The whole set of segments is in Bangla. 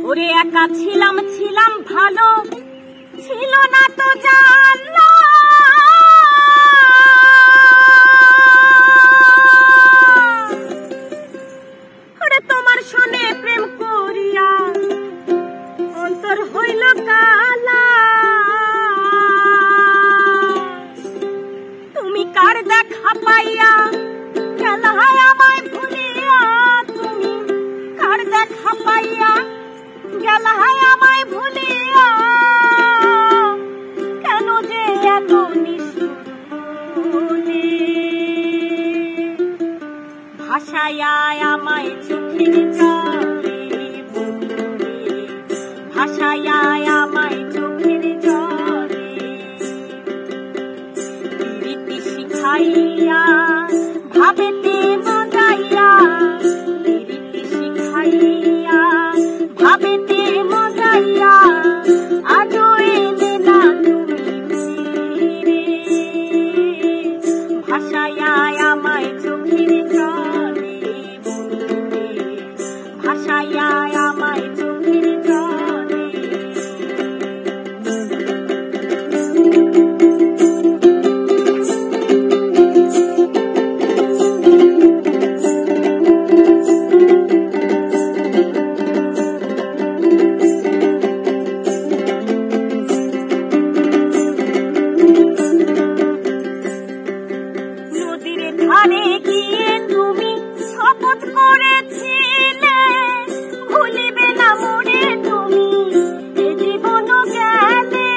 ওরে একা ছিলাম ছিলাম ভালো, ছিল না তো জানলা। ওরে তোমার সনে প্রেম করিয়া অন্তর হইল কালা। তুমি কার দেখা পাইয়া গেলা আমায় ভুলিয়া, তুমি কার দেখা পাইয়া গেলা আমায় ভুলিয়া। কেন যে এত নিষ্ঠুর ভাষায়া আমায় চোখের জলে, ভাষায়া আমায় চোখের জলে। রীতি শিখাইয়া ভাবেতে মজাইয়া, রীতি শিখাইয়া ভাবেতে মজাইয়া। আজও এলে না তুমি রে, ভাষায়া আমায় চোখের জলে, ভাষায়া আমায় চোখের জলে। নদীর ধারে গিয়ে তুমি শপথ করেছিলে, ভুলিবে না মোরে তুমি এ জীবন গেলে।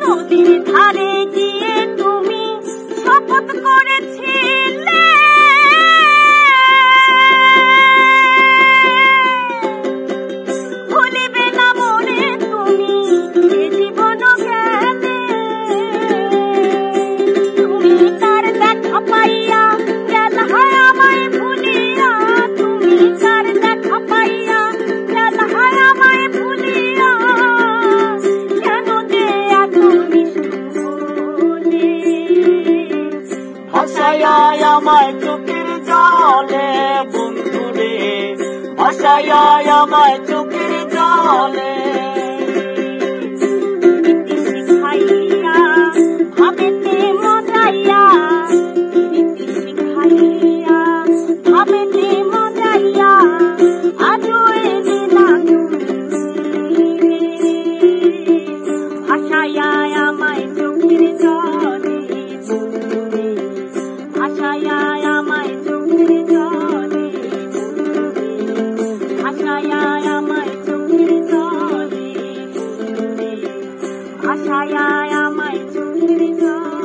নদীর ধারে গিয়ে তুমি শপথ করেছিলে, ভুলিবে না মোরে তুমি এ জীবন গেলে। তুমি কার দেখা পাইয়া গেলা আমায় ভুলিয়া, তুমি কার দেখা পাইয়া গেলা আমায় ভুলিয়া। কেন যে এত নিষ্ঠুর ভাষায়া আমায় চোখের জলে বন্ধুরে, ভাষায়া আমায় চোখের জলে। রীতি শিখাইয়া ভাবেতে মজাইয়া, রীতি শিখাইয়া ভাবেতে মজাইয়া। আজও এলে না তুমি রে, ভাষায়া আমায় চোখের জলে, ভাষায়া আমায় চোখের জলে, ভাষায়া আমায় চোখের জলে, ভাষায়া আমায় চোখের জলে।